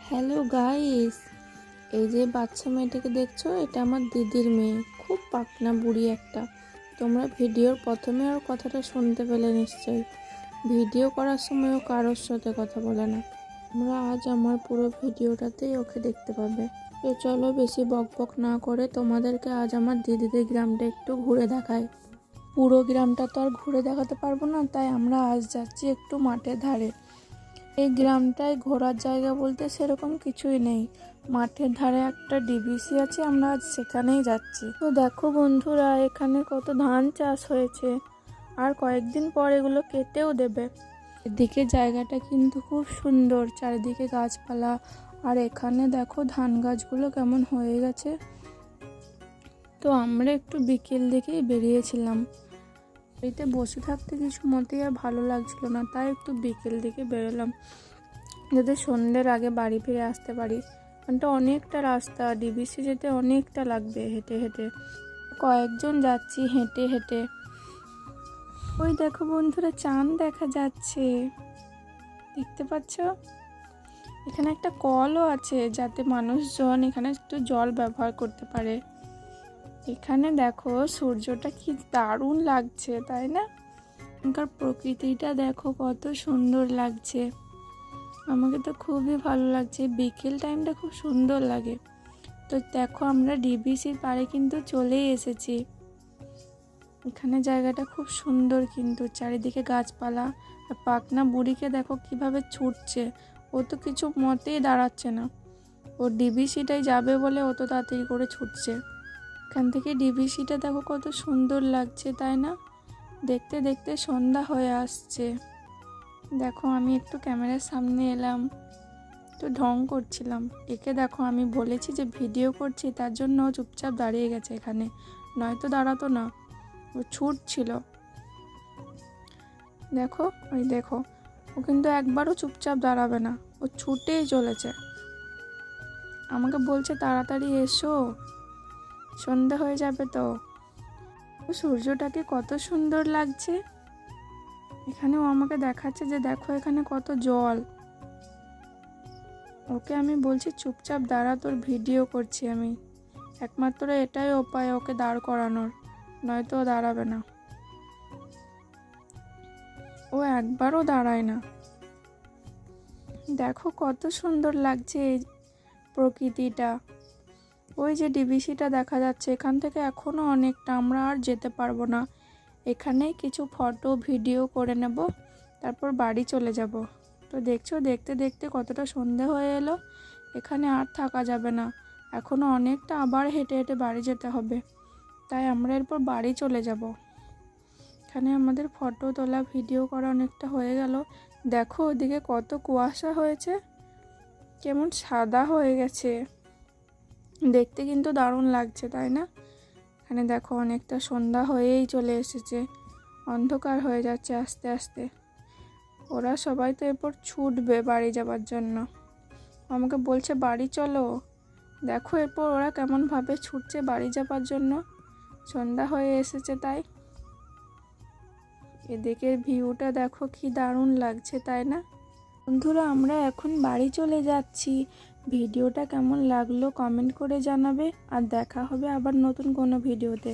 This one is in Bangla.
হ্যালো গাইস, এই যে বাচ্চা মেয়েটাকে দেখছো, এটা আমার দিদির মেয়ে। খুব পাকনা বুড়ি একটা। তোমরা ভিডিওর প্রথমে ওর কথাটা শুনতে পেলে নিশ্চয়ই। ভিডিও করার সময়ও কারোর সাথে কথা বলে না। তোমরা আজ আমার পুরো ভিডিওটাতেই ওকে দেখতে পাবে। তো চলো বেশি বকবক না করে তোমাদেরকে আজ আমার দিদিদের গ্রামটা একটু ঘুরে দেখাই। পুরো গ্রামটা তো আর ঘুরে দেখাতে পারবো না, তাই আমরা আজ যাচ্ছি একটু মাঠের ধারে। এই গ্রামটায় ঘোরার জায়গা বলতে সেরকম কিছুই নেই। মাঠের ধারে একটা ডিবিসি আছে, আমরা আজ সেখানেই যাচ্ছি। তো দেখো বন্ধুরা, এখানে কত ধান চাষ হয়েছে, আর কয়েকদিন পর এগুলো কেটেও দেবে। এদিকে জায়গাটা কিন্তু খুব সুন্দর, চারিদিকে গাছপালা। আর এখানে দেখো ধান গাছগুলো কেমন হয়ে গেছে। তো আমরা একটু বিকেল দিকেই বেরিয়েছিলাম। বাড়িতে বসে থাকতে কিছু মতেই আর ভালো লাগছিল না, তাই একটু বিকেল দিকে বেরোলাম, যাতে সন্ধ্যের আগে বাড়ি ফিরে আসতে পারি। কারণটা অনেকটা রাস্তা, ডিবিসি যেতে অনেকটা লাগবে হেঁটে হেঁটে। কয়েকজন যাচ্ছি হেঁটে হেঁটে। ওই দেখো বন্ধুরা, চাঁদ দেখা যাচ্ছে, দেখতে পাচ্ছ? এখানে একটা কলও আছে, যাতে মানুষজন এখানে একটু জল ব্যবহার করতে পারে। এখানে দেখো সূর্যটা কি দারুণ লাগছে, তাই না? এখানকার প্রকৃতিটা দেখো কত সুন্দর লাগছে। আমাকে তো খুবই ভালো লাগছে, বিকেল টাইমটা খুব সুন্দর লাগে। তো দেখো আমরা ডিবিসির পাড়ে কিন্তু চলেই এসেছি। এখানে জায়গাটা খুব সুন্দর, কিন্তু চারিদিকে গাছপালা। আর পাকনা বুড়িকে দেখো কিভাবে ছুটছে, ও তো কিছু মতেই দাঁড়াচ্ছে না। ও ডিবিসিটাই যাবে বলে ও তো তাড়াতাড়ি করে ছুটছে। এখান থেকে ডিবিসিটা দেখো কত সুন্দর লাগছে, তাই না? দেখতে দেখতে সন্ধ্যা হয়ে আসছে। দেখো আমি একটু ক্যামেরার সামনে এলাম, তো ঢং করছিলাম। একে দেখো আমি বলেছি যে ভিডিও করছি, তার জন্য ও চুপচাপ দাঁড়িয়ে গেছে এখানে, নয়তো দাঁড়াতো না, ও ছুটছিল। দেখো, ওই দেখো, ও কিন্তু একবারও চুপচাপ দাঁড়াবে না, ও ছুটেই চলেছে। আমাকে বলছে তাড়াতাড়ি এসো, সন্ধ্যা হয়ে যাবে তো। সূর্যটাকে কত সুন্দর লাগছে। এখানেও আমাকে দেখাচ্ছে যে দেখো এখানে কত জল। ওকে আমি বলছি চুপচাপ দাঁড়া, তোর ভিডিও করছি আমি। একমাত্র এটাই উপায় ওকে দাঁড় করানোর, নয়তো ও দাঁড়াবে না। ও একবারও দাঁড়ায় না। দেখো কত সুন্দর লাগছে এই প্রকৃতিটা। ওই যে ডিবিসিটা দেখা যাচ্ছে, এখান থেকে এখনো অনেকটা, আমরা আর যেতে পারবো না। এখানেই কিছু ফটো ভিডিও করে নেব, তারপর বাড়ি চলে যাব। তো দেখছো, দেখতে দেখতে কতটা সন্ধে হয়ে এলো। এখানে আর থাকা যাবে না, এখনো অনেকটা আবার হেঁটে হেঁটে বাড়ি যেতে হবে। তাই আমরা এরপর বাড়ি চলে যাব। এখানে আমাদের ফটো তোলা ভিডিও করা অনেকটা হয়ে গেল। দেখো ওদিকে কত কুয়াশা হয়েছে, কেমন সাদা হয়ে গেছে। দেখতে কিন্তু দারুণ লাগছে, তাই না? এখানে দেখো অনেকটা সন্ধ্যা হয়েই চলে এসেছে, অন্ধকার হয়ে যাচ্ছে আস্তে আস্তে। ওরা সবাই তো এরপর ছুটবে বাড়ি যাবার জন্য। আমাকে বলছে বাড়ি চলো। দেখো এরপর ওরা কেমনভাবে ছুটছে বাড়ি যাবার জন্য, সন্ধ্যা হয়ে এসেছে তাই। এদিকের ভিউটা দেখো কি দারুণ লাগছে, তাই না? বন্ধুরা, আমরা এখন বাড়ি চলে যাচ্ছি। ভিডিওটা কেমন লাগলো কমেন্ট করে জানাবে, আর দেখা হবে আবার নতুন কোনো ভিডিওতে।